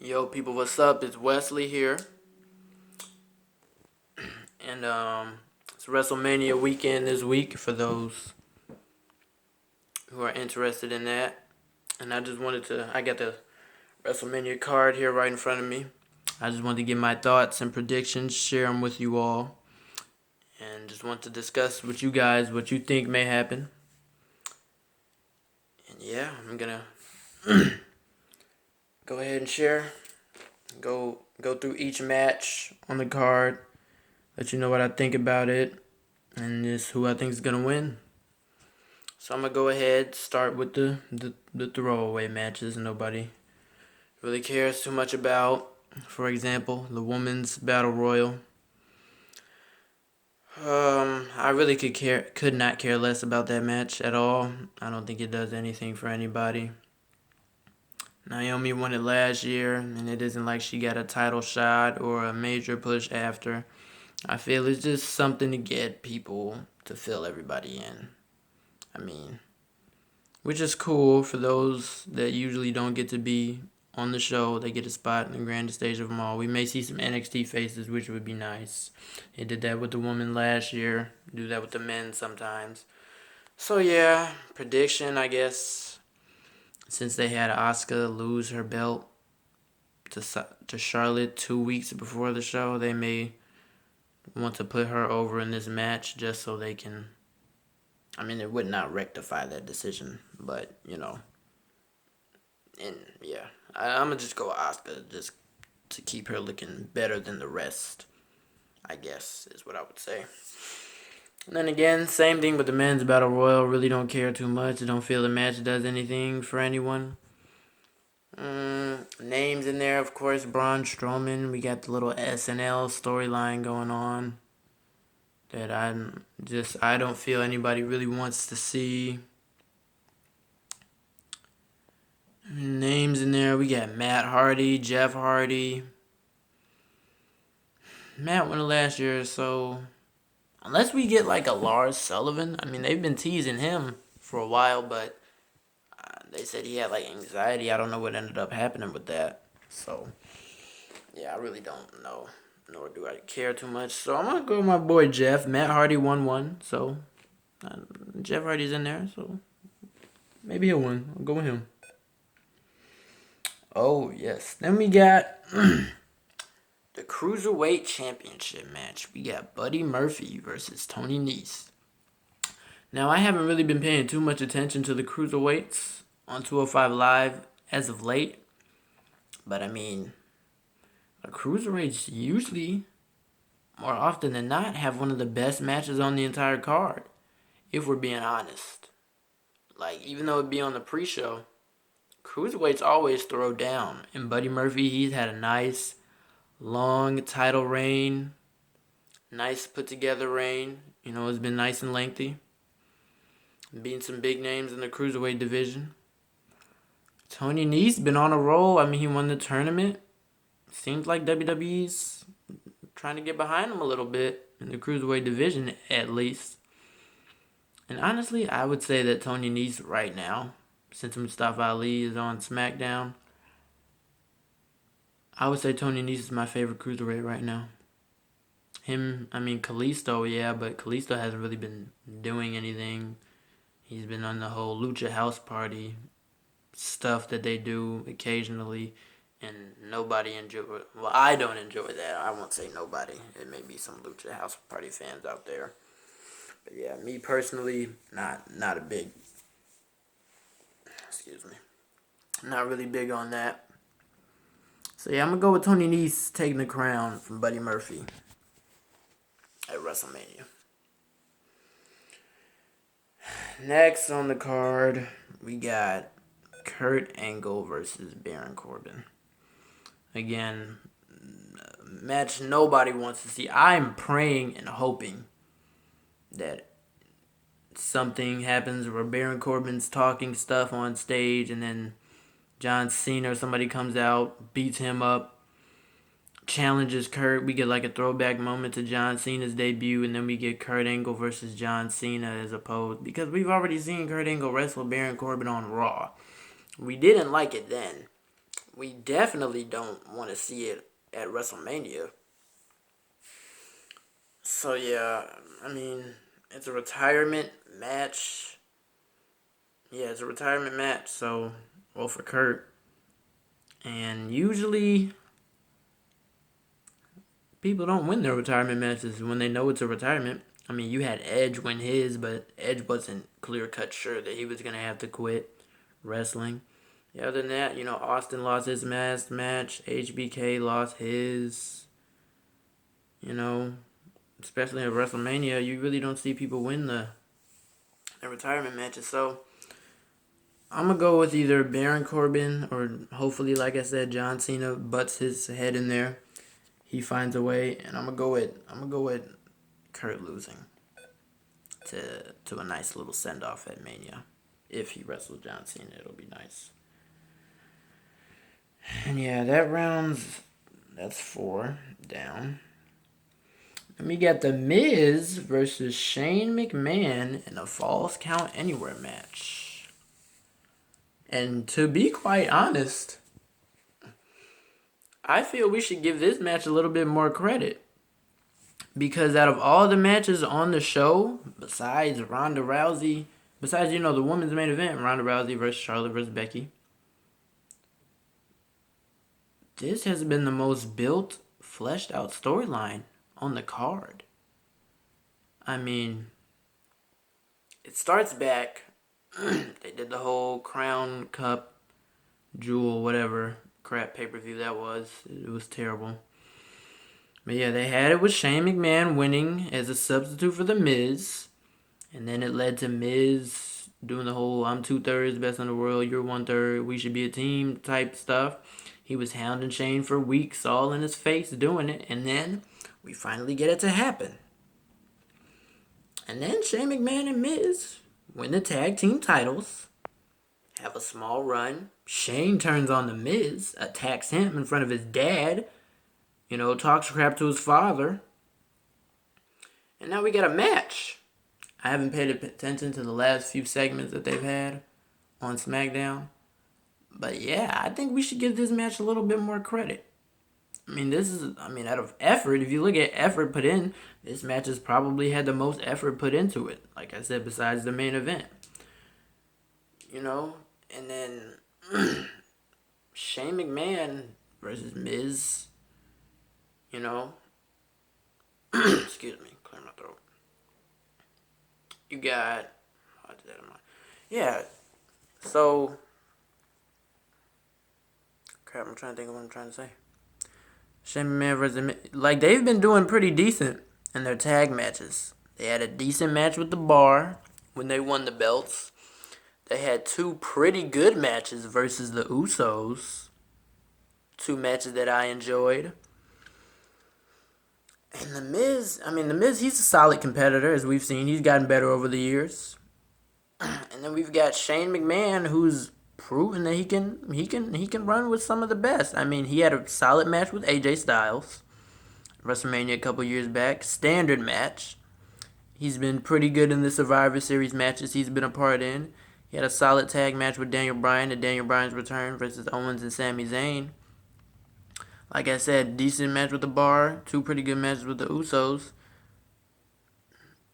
Yo, people, what's up? It's Wesley here, and it's Wrestlemania weekend this week for those who are interested in that. And I got the Wrestlemania card here right in front of me. I just wanted to get my thoughts and predictions, share them with you all, and just want to discuss with you guys what you think may happen. And yeah, I'm gonna go ahead and share, go through each match on the card, let you know what I think about it, and just who I think is gonna win. So I'm gonna go ahead start with the throwaway matches nobody really cares too much about. For example, the women's battle royal. I really could not care less about that match at all. I don't think it does anything for anybody. Naomi won it last year, and it isn't like she got a title shot or a major push after. I feel it's just something to get people to fill everybody in. I mean, which is cool for those that usually don't get to be on the show. They get a spot in the grandest stage of them all. We may see some NXT faces, which would be nice. They did that with the women last year. Do that with the men sometimes. So yeah, prediction, I guess. Since they had Asuka lose her belt to Charlotte 2 weeks before the show, they may want to put her over in this match just so they can. I mean, it would not rectify that decision, but and yeah, I'm gonna just go with Asuka just to keep her looking better than the rest, I guess is what I would say. And then again, same thing with the men's battle royal. Really don't care too much. I don't feel the match does anything for anyone. Names in there, of course, Braun Strowman. We got the little SNL storyline going on that I don't feel anybody really wants to see. Names in there, we got Matt Hardy, Jeff Hardy. Matt won it last year, so unless we get like a Lars Sullivan, I mean they've been teasing him for a while, but they said he had like anxiety. I don't know what ended up happening with that. So yeah, I really don't know, nor do I care too much. So I'm gonna go with my boy Jeff. Matt Hardy won one, so Jeff Hardy's in there, so maybe he'll win. I'll go with him. Oh yes, then we got the Cruiserweight Championship match. We got Buddy Murphy versus Tony Nese. Now, I haven't really been paying too much attention to the Cruiserweights on 205 Live as of late. But I mean, the Cruiserweights usually, more often than not, have one of the best matches on the entire card. If we're being honest. Like, even though it'd be on the pre-show, Cruiserweights always throw down. And Buddy Murphy, he's had a nice long title reign, nice put together reign. It's been nice and lengthy. Beating some big names in the Cruiserweight division. Tony Nese been on a roll. I mean, he won the tournament. Seems like WWE's trying to get behind him a little bit in the Cruiserweight division, at least. And honestly, I would say that Tony Nese right now, since Mustafa Ali is on SmackDown, I would say Tony Nese is my favorite Cruiserweight right now. Kalisto, yeah, but Kalisto hasn't really been doing anything. He's been on the whole Lucha House Party stuff that they do occasionally, and nobody enjoy it. Well, I don't enjoy that. I won't say nobody. It may be some Lucha House Party fans out there. But yeah, me personally, not a big, not really big on that. So yeah, I'm going to go with Tony Nese taking the crown from Buddy Murphy at WrestleMania. Next on the card, we got Kurt Angle versus Baron Corbin. Again, match nobody wants to see. I'm praying and hoping that something happens where Baron Corbin's talking stuff on stage and then John Cena or somebody comes out, beats him up, challenges Kurt. We get like a throwback moment to John Cena's debut, and then we get Kurt Angle versus John Cena as opposed, because we've already seen Kurt Angle wrestle Baron Corbin on Raw. We didn't like it then. we definitely don't want to see it at WrestleMania. So yeah, I mean, it's a retirement match. Yeah, it's a retirement match. So, well, for Kurt, and usually people don't win their retirement matches when they know it's a retirement. I mean, you had Edge win his, but Edge wasn't clear cut sure that he was gonna have to quit wrestling. Yeah, other than that, Austin lost his last match. HBK lost his. You know, especially at WrestleMania, you really don't see people win the retirement matches. So I'm gonna go with either Baron Corbin or hopefully, like I said, John Cena butts his head in there. He finds a way, and I'm gonna go with Kurt losing to a nice little send off at Mania. If he wrestles John Cena, it'll be nice. And yeah, that's 4 down. And we got The Miz versus Shane McMahon in a Falls Count Anywhere match. And to be quite honest, I feel we should give this match a little bit more credit. Because out of all the matches on the show, besides Ronda Rousey, besides, the women's main event, Ronda Rousey versus Charlotte versus Becky, this has been the most built, fleshed out storyline on the card. I mean, it starts back. They did the whole Crown Cup, Jewel, whatever crap pay-per-view that was. It was terrible. But yeah, they had it with Shane McMahon winning as a substitute for The Miz. And then it led to Miz doing the whole I'm 2/3 best in the world, you're 1/3, we should be a team type stuff. He was hounding Shane for weeks, all in his face doing it. And then we finally get it to happen. And then Shane McMahon and Miz win the tag team titles, have a small run. Shane turns on The Miz, attacks him in front of his dad, talks crap to his father. And now we got a match. I haven't paid attention to the last few segments that they've had on SmackDown. But yeah, I think we should give this match a little bit more credit. Out of effort, if you look at effort put in, this match has probably had the most effort put into it. Like I said, besides the main event. And then Shane McMahon versus Miz, excuse me, clear my throat. You got, yeah, so, crap, I'm trying to think of what I'm trying to say. Shane McMahon versus, they've been doing pretty decent in their tag matches. They had a decent match with The Bar when they won the belts. They had 2 pretty good matches versus the Usos. 2 matches that I enjoyed. And The Miz, he's a solid competitor, as we've seen. He's gotten better over the years. And then we've got Shane McMahon, who's proven that he can run with some of the best. He had a solid match with AJ Styles, WrestleMania a couple years back. Standard match. He's been pretty good in the Survivor Series matches he's been a part in. He had a solid tag match with Daniel Bryan at Daniel Bryan's return versus Owens and Sami Zayn. Like I said, decent match with The Bar. 2 pretty good matches with the Usos.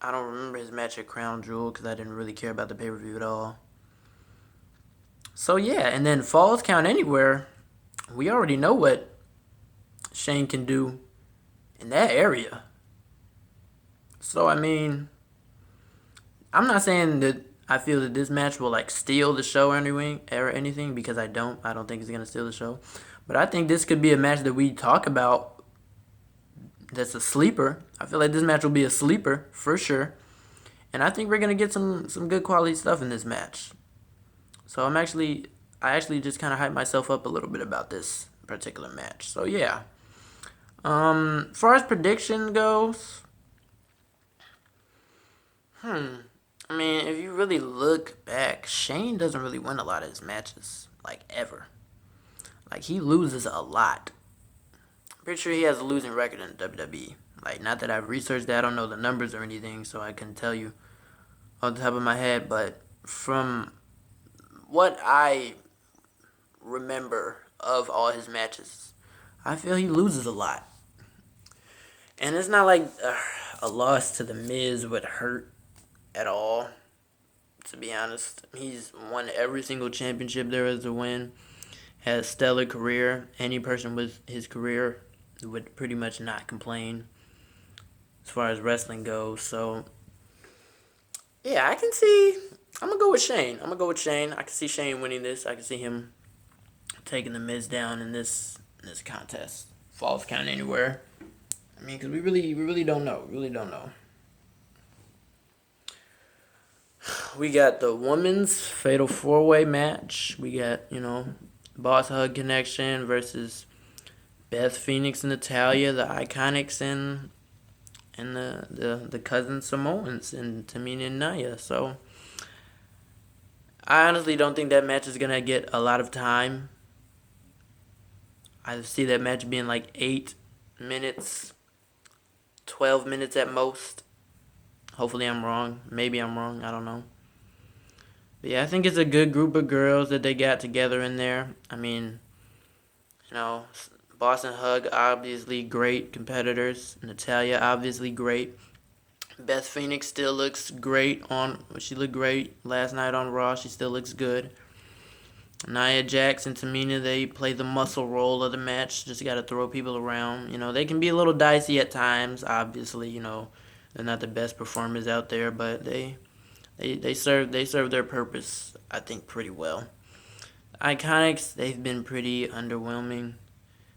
I don't remember his match at Crown Jewel because I didn't really care about the pay-per-view at all. So yeah, and then Falls Count Anywhere, we already know what Shane can do in that area. So I'm not saying that I feel that this match will steal the show or anything because I don't think it's gonna steal the show. But I think this could be a match that we talk about that's a sleeper. I feel like this match will be a sleeper for sure. And I think we're gonna get some good quality stuff in this match. So I actually just kind of hyped myself up a little bit about this particular match. So yeah. As far as prediction goes, if you really look back, Shane doesn't really win a lot of his matches, ever. He loses a lot. I'm pretty sure he has a losing record in WWE. Not that I've researched that, I don't know the numbers or anything, so I couldn't tell you off the top of my head, but from what I remember of all his matches. I feel he loses a lot. And it's not like a loss to The Miz would hurt at all, to be honest. He's won every single championship there is to win. Has a stellar career. Any person with his career would pretty much not complain as far as wrestling goes. So, yeah, I can see. I'm going to go with Shane. I can see Shane winning this. I can see him taking The Miz down in this contest. Falls count anywhere. I mean, because we really don't know. We got the women's fatal 4-way match. We got, Boss Hug Connection versus Beth Phoenix and Natalya, the Iconics, and the cousin Samoans and Tamina and Nia. So I honestly don't think that match is gonna get a lot of time. I see that match being like 8 minutes, 12 minutes at most. Hopefully I'm wrong. Maybe I'm wrong. I don't know. But yeah, I think it's a good group of girls that they got together in there. I mean, Boss and Hug, obviously great competitors. Natalya, obviously great. Beth Phoenix still looks great she looked great last night on Raw. She still looks good. Nia Jax and Tamina, they play the muscle role of the match. Just got to throw people around. They can be a little dicey at times. Obviously, they're not the best performers out there, but they serve their purpose, I think, pretty well. Iconics, they've been pretty underwhelming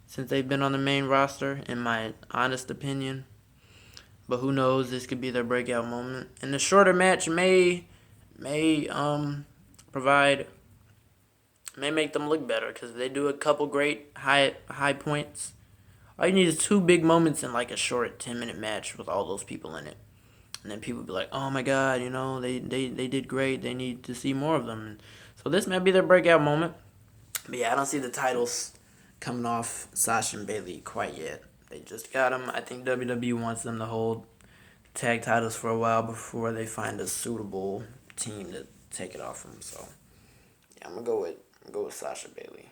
since they've been on the main roster, in my honest opinion. But who knows? This could be their breakout moment. And the shorter match may make them look better because they do a couple great high points. All you need is 2 big moments in like a short 10-minute match with all those people in it. And then people be like, oh my God, they did great. They need to see more of them. So this might be their breakout moment. But yeah, I don't see the titles coming off Sasha and Bayley quite yet. They just got them. I think WWE wants them to hold tag titles for a while before they find a suitable team to take it off them. So yeah, I'm gonna go with Sasha Bayley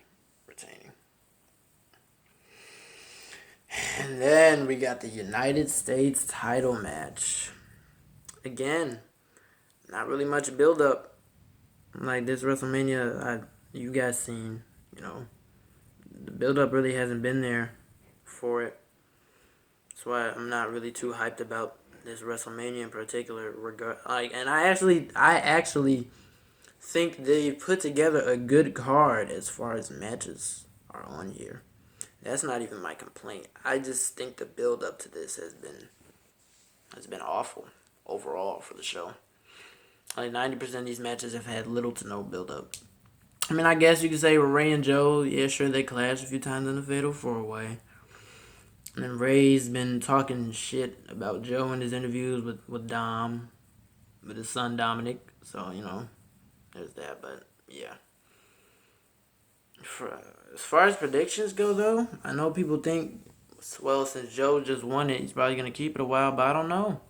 retaining. And then we got the United States title match. Again, not really much build up. Like this WrestleMania, you guys seen, the build up really hasn't been there for it. That's why I'm not really too hyped about this WrestleMania in particular. And I actually think they put together a good card as far as matches are on here. That's not even my complaint. I just think the build up to this has been awful overall for the show. Like 90% of these matches have had little to no build up. I mean, I guess you could say Ray and Joe, yeah, sure, they clashed a few times in the Fatal 4-Way. And then Ray's been talking shit about Joe in his interviews with Dom, with his son Dominic. So, there's that. But, yeah. As far as predictions go, though, I know people think, well, since Joe just won it, he's probably going to keep it a while. But I don't know.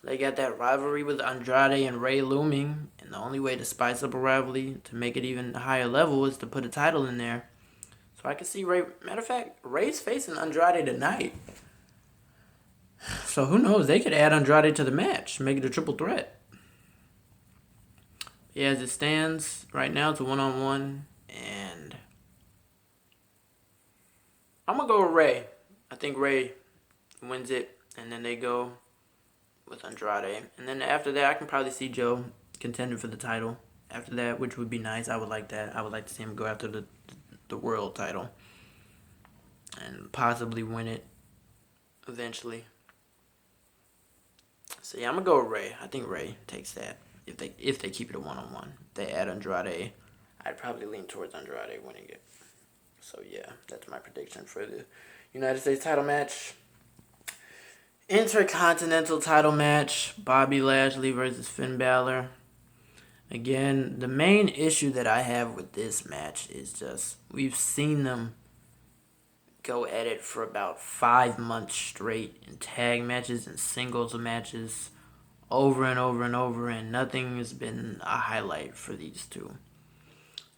They got that rivalry with Andrade and Ray looming. And the only way to spice up a rivalry, to make it even higher level, is to put a title in there. So I can see Ray. Matter of fact, Ray's facing Andrade tonight. So who knows? They could add Andrade to the match, make it a triple threat. Yeah, as it stands right now, it's a 1-on-1, and I'm gonna go with Ray. I think Ray wins it, and then they go with Andrade, and then after that, I can probably see Joe contending for the title. After that, which would be nice. I would like that. I would like to see him go after the world title and possibly win it eventually. So yeah, I'm gonna go with Ray. I think Ray takes that if they keep it a 1-on-1. If they add Andrade, I'd probably lean towards Andrade winning it. So yeah, that's my prediction for the United States title match. Intercontinental title match: Bobby Lashley versus Finn Balor. Again, the main issue that I have with this match is just we've seen them go at it for about 5 months straight in tag matches and singles matches over and over and over, and nothing has been a highlight for these two.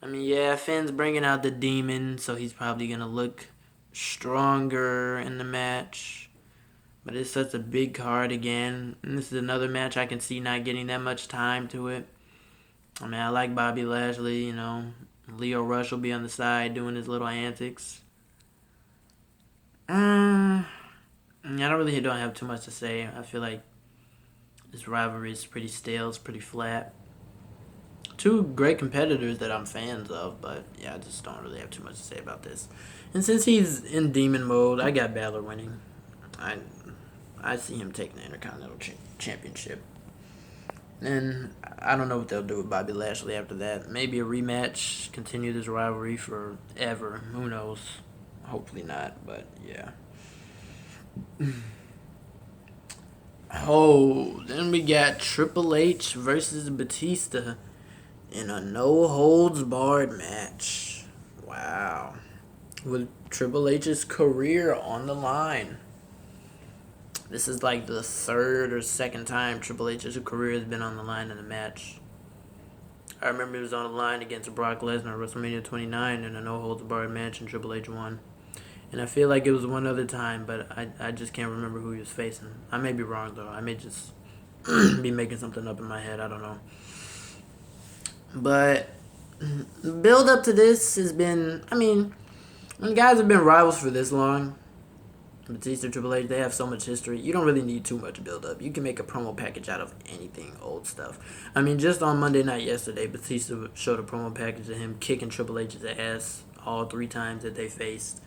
I mean, yeah, Finn's bringing out the demon, so he's probably going to look stronger in the match. But it's such a big card again. And this is another match I can see not getting that much time to it. I mean, I like Bobby Lashley, you know. Leo Rush will be on the side doing his little antics. I don't have too much to say. I feel like this rivalry is pretty stale. It's pretty flat. Two great competitors that I'm fans of, but yeah, I just don't really have too much to say about this. And since he's in demon mode, I got Balor winning. I see him taking the Intercontinental Championship. And I don't know what they'll do with Bobby Lashley after that. Maybe a rematch, continue this rivalry forever. Who knows? Hopefully not, but yeah. Oh, then we got Triple H versus Batista in a no-holds-barred match. Wow. With Triple H's career on the line. This is like the third or second time Triple H's career has been on the line in a match. I remember he was on the line against Brock Lesnar at WrestleMania 29 in a no-holds-barred match, and Triple H won. And I feel like it was one other time, but I just can't remember who he was facing. I may be wrong, though. I may just be making something up in my head. I don't know. But the build up to this has been, I mean, when guys have been rivals for this long, Batista, Triple H, they have so much history. You don't really need too much build up. You can make a promo package out of anything, old stuff. I mean, just on Monday night yesterday, Batista showed a promo package of him kicking Triple H's ass all 3 times that they faced.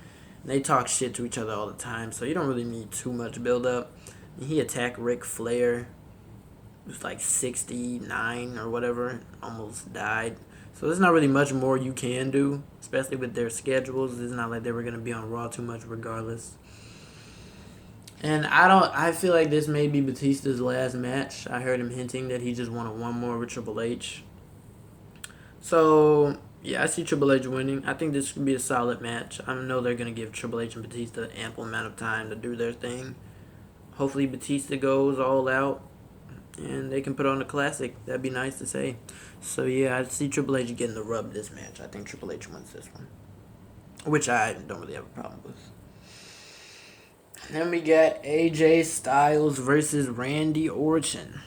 They talk shit to each other all the time, so you don't really need too much build up. He attacked Ric Flair. It was like 69 or whatever, almost died. So there's not really much more you can do, especially with their schedules. It's not like they were going to be on Raw too much regardless. And I feel like this may be Batista's last match. I heard him hinting that he just wanted one more with Triple H. So, yeah, I see Triple H winning. I think this could be a solid match. I know they're going to give Triple H and Batista ample amount of time to do their thing. Hopefully Batista goes all out and they can put on a classic. That'd be nice to say. So, yeah, I see Triple H getting the rub this match. I think Triple H wins this one, which I don't really have a problem with. Then we got AJ Styles versus Randy Orton.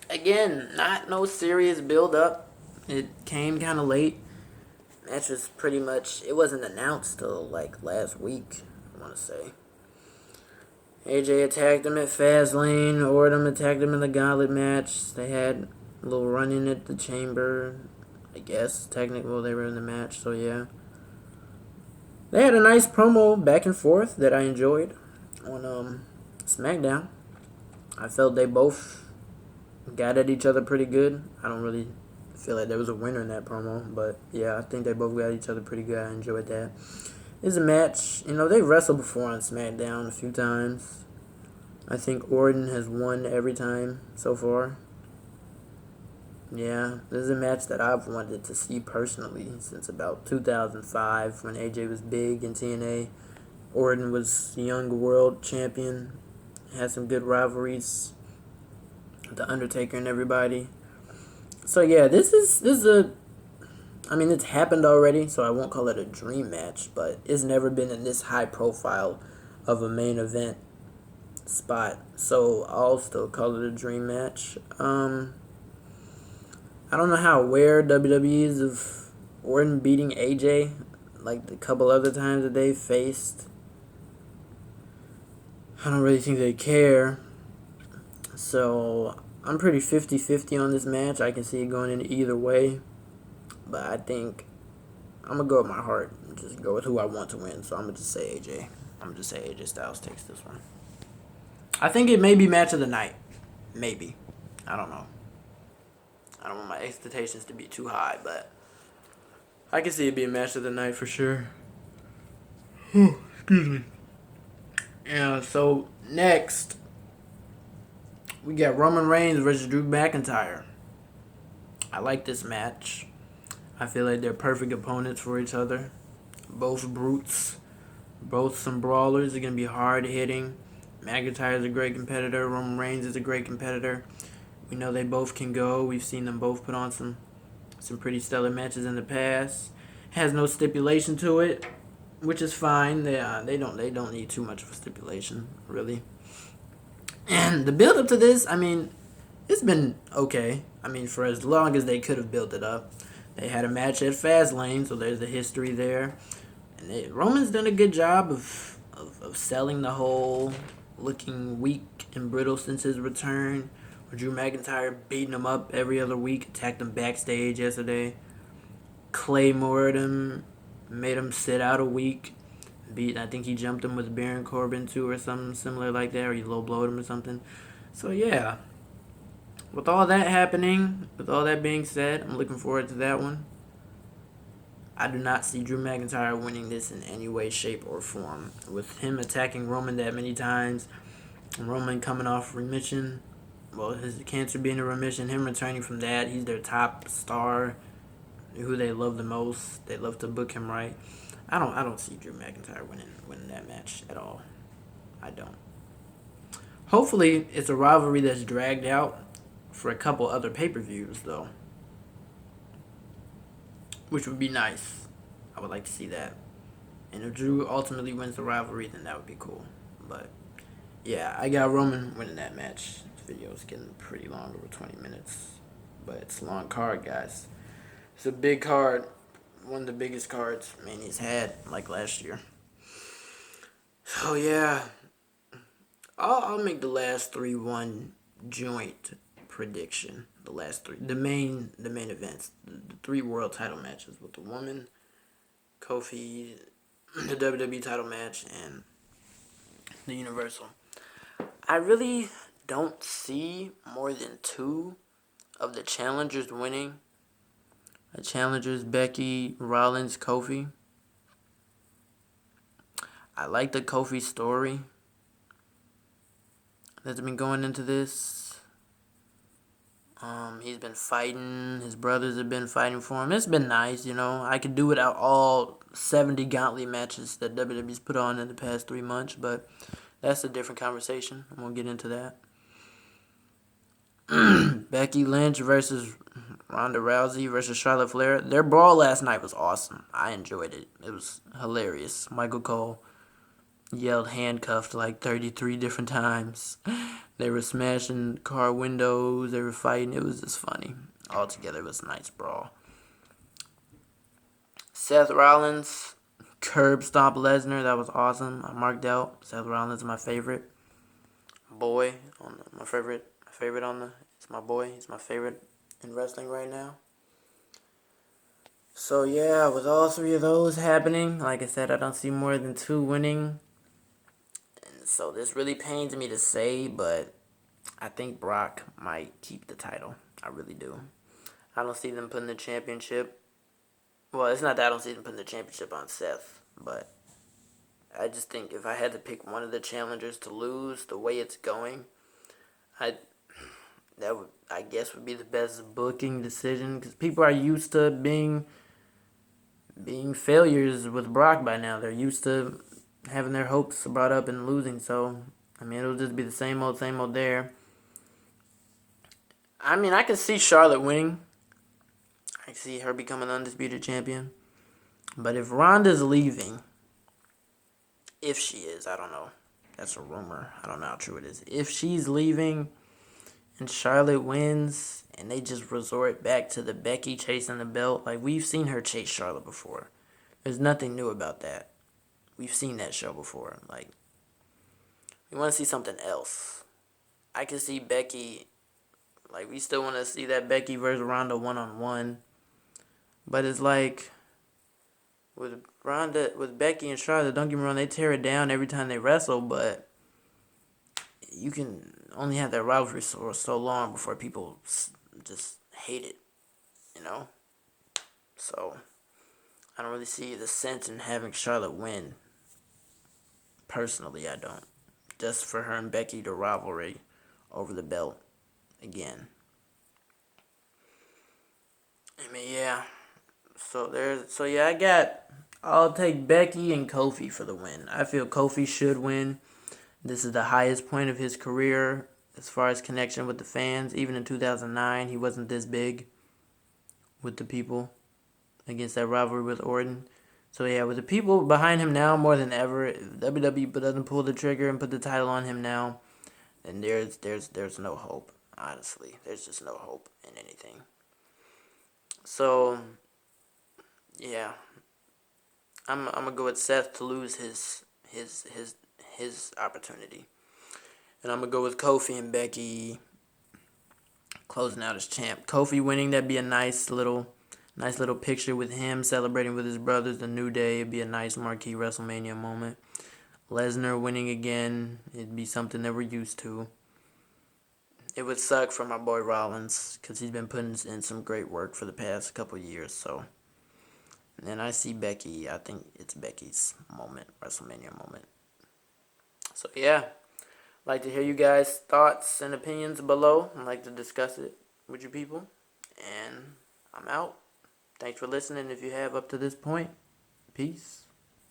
Again, not no serious build-up. It came kind of late. Match was pretty much, it wasn't announced till like last week, I want to say. AJ attacked him at Fastlane. Orton attacked him in the Gauntlet match. They had a little run-in at the Chamber, I guess. Technically, they were in the match, so yeah. They had a nice promo back and forth that I enjoyed on SmackDown. I felt they both got at each other pretty good. I don't really feel like there was a winner in that promo, but yeah, I think they both got each other pretty good. I enjoyed that. It's a match. You know, they wrestled before on SmackDown a few times. I think Orton has won every time so far. Yeah, this is a match that I've wanted to see personally since about 2005 when AJ was big in TNA. Orton was young world champion. Had some good rivalries with The Undertaker and everybody. So yeah, this is a, I mean, it's happened already, so I won't call it a dream match, but it's never been in this high profile of a main event spot. So I'll still call it a dream match. I don't know how aware WWE is of Orton beating AJ, like the couple other times that they faced. I don't really think they care. So I'm pretty 50-50 on this match. I can see it going in either way. But I think I'm going to go with my heart and just go with who I want to win. So I'm going to just say AJ. I'm going to just say AJ Styles takes this one. I think it may be match of the night. Maybe. I don't know. I don't want my expectations to be too high, but I can see it being match of the night for sure. Excuse me. Yeah, so next, we got Roman Reigns versus Drew McIntyre. I like this match. I feel like they're perfect opponents for each other. Both brutes. Both some brawlers. They're going to be hard-hitting. McIntyre is a great competitor. Roman Reigns is a great competitor. We know they both can go. We've seen them both put on some some pretty stellar matches in the past. Has no stipulation to it, which is fine. They don't need too much of a stipulation, really. And the build up to this, I mean, it's been okay. I mean, for as long as they could have built it up. They had a match at Fastlane, so there's the history there. And Roman's done a good job of selling the whole looking weak and brittle since his return. Drew McIntyre beating him up every other week, attacked him backstage yesterday. Claymored him, made him sit out a week. I think he jumped him with Baron Corbin too, or something similar like that, or he low blowed him or something. So yeah, with all that happening, with all that being said, I'm looking forward to that one. I do not see Drew McIntyre winning this in any way, shape, or form. With him attacking Roman that many times, Roman coming off remission, well, his cancer being in remission, him returning from that, he's their top star, who they love the most. They love to book him right. I don't see Drew McIntyre winning that match at all. I don't. Hopefully, it's a rivalry that's dragged out for a couple other pay-per-views, though, which would be nice. I would like to see that. And if Drew ultimately wins the rivalry, then that would be cool. But yeah, I got Roman winning that match. This video is getting pretty long, over 20 minutes, but it's a long card, guys. It's a big card. One of the biggest cards Mania's had, like last year. So yeah, I'll make the last three one joint prediction. The last three, the main events, the three world title matches with the woman, Kofi, the WWE title match, and the Universal. I really don't see more than two of the challengers winning. The challengers, Becky, Rollins, Kofi. I like the Kofi story that's been going into this. He's been fighting. His brothers have been fighting for him. It's been nice, you know. I could do without all 70 gauntlet matches that WWE's put on in the past 3 months, but that's a different conversation. I won't get into that. Becky Lynch versus Ronda Rousey versus Charlotte Flair. Their brawl last night was awesome. I enjoyed it. It was hilarious. Michael Cole yelled handcuffed like 33 different times. They were smashing car windows. They were fighting. It was just funny. Altogether, it was a nice brawl. Seth Rollins, curb stomp Lesnar. That was awesome. I marked out. Seth Rollins is my favorite boy. It's my boy. He's my favorite in wrestling right now. So yeah, with all three of those happening, like I said, I don't see more than two winning. And so this really pains me to say, but I think Brock might keep the title. I really do. I don't see them putting the championship. Well, it's not that I don't see them putting the championship on Seth, but I just think if I had to pick one of the challengers to lose the way it's going, that would, I guess, would be the best booking decision, because people are used to being failures with Brock by now. They're used to having their hopes brought up and losing. So, I mean, it'll just be the same old there. I mean, I can see Charlotte winning. I can see her becoming undisputed champion. But if Ronda's leaving, if she is, I don't know. That's a rumor. I don't know how true it is. If she's leaving and Charlotte wins and they just resort back to the Becky chasing the belt, like we've seen her chase Charlotte before. There's nothing new about that. We've seen that show before. Like, we want to see something else. I can see Becky, like, we still want to see that Becky versus Ronda one-on-one. But it's like, with Becky and Charlotte, don't get me wrong, they tear it down every time they wrestle, but you can only have that rivalry for so long before people just hate it, you know? So, I don't really see the sense in having Charlotte win. Personally, I don't. Just for her and Becky to rivalry over the belt again. I mean, yeah. I'll take Becky and Kofi for the win. I feel Kofi should win. This is the highest point of his career as far as connection with the fans. Even in 2009, he wasn't this big. with the people against that rivalry with Orton. So yeah, with the people behind him now more than ever, if WWE doesn't pull the trigger and put the title on him now, then there's no hope. Honestly, there's just no hope in anything. So yeah, I'm gonna go with Seth to lose his opportunity, and I'm gonna go with Kofi and Becky closing out as champ. Kofi winning, that'd be a nice little picture with him celebrating with his brothers. The New Day, it'd be a nice marquee WrestleMania moment. Lesnar winning again, it'd be something that we're used to. It would suck for my boy Rollins because he's been putting in some great work for the past couple years. So, and I see Becky. I think it's Becky's moment, WrestleMania moment. So yeah, I'd like to hear you guys' thoughts and opinions below. I'd like to discuss it with you people. And I'm out. Thanks for listening if you have up to this point. Peace.